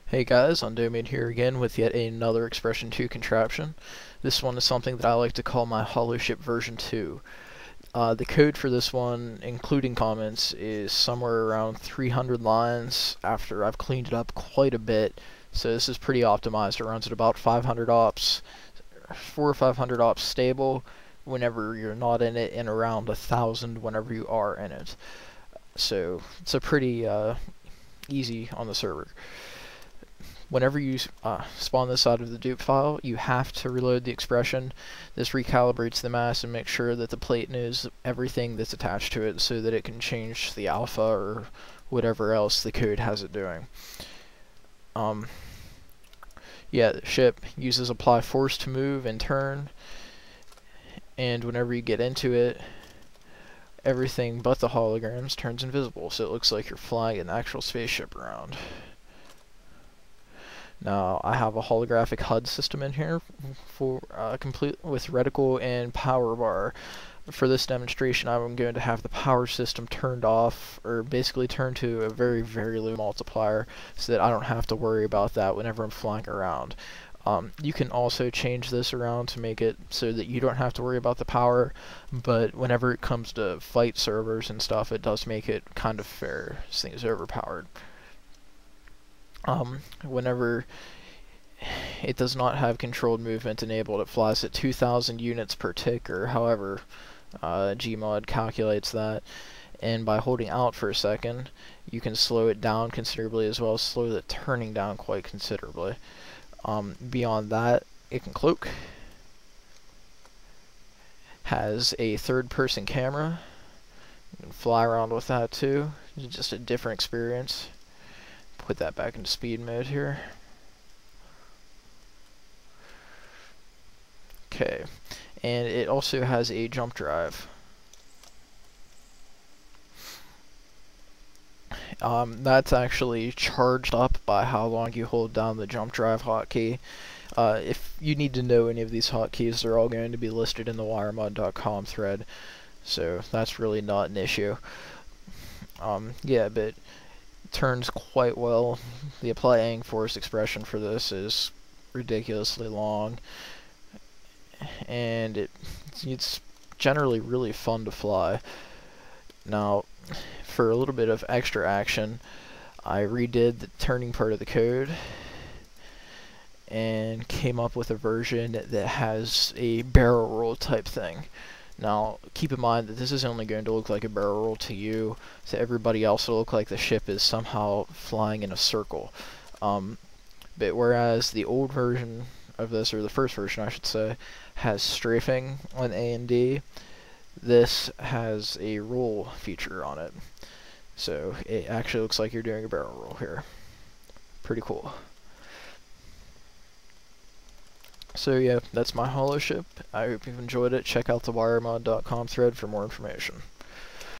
Hey guys, Undomian here again with yet another Expression 2 contraption. This one is something that I like to call my HoloShip version 2. The code for this one, including comments, is somewhere around 300 lines after I've cleaned it up quite a bit. So this is pretty optimized. It runs at about 500 ops, 4 or 500 ops stable whenever you're not in it, and around 1,000 whenever you are in it. So it's a pretty easy on the server. Whenever you spawn this out of the dupe file, you have to reload the expression. This recalibrates the mass and makes sure that the plate knows everything that's attached to it so that it can change the alpha or whatever else the code has it doing. Yeah, the ship uses applyForce to move and turn, and whenever you get into it, everything but the holograms turns invisible, so it looks like you're flying an actual spaceship around. Now, I have a holographic HUD system in here for complete with reticle and power bar. For this demonstration, I'm going to have the power system turned off, or basically turned to a very, very low multiplier, so that I don't have to worry about that whenever I'm flying around. You can also change this around to make it so that you don't have to worry about the power, but whenever it comes to fight servers and stuff, it does make it kind of fair. This thing is overpowered. Whenever it does not have controlled movement enabled, it flies at 2,000 units per tick, or however GMod calculates that, and by holding out for a second you can slow it down considerably, as well as slow the turning down quite considerably. Beyond that, it can cloak, has a third-person camera, you can fly around with that too. It's just a different experience. Put that back into speed mode here. Okay, and it also has a jump drive. That's actually charged up by how long you hold down the jump drive hotkey. If you need to know any of these hotkeys, they're all going to be listed in the wiremod.com thread, so that's really not an issue. Yeah, but turns quite well. The applyForce expression for this is ridiculously long, and it's generally really fun to fly. Now, for a little bit of extra action, I redid the turning part of the code and came up with a version that has a barrel roll type thing. Now, keep in mind that this is only going to look like a barrel roll to you. To everybody else, it'll look like the ship is somehow flying in a circle. But whereas the old version of this, or the first version I should say, has strafing on A and D, this has a roll feature on it. So it actually looks like you're doing a barrel roll here. Pretty cool. So yeah, that's my HoloShip. I hope you've enjoyed it. Check out the wiremod.com thread for more information.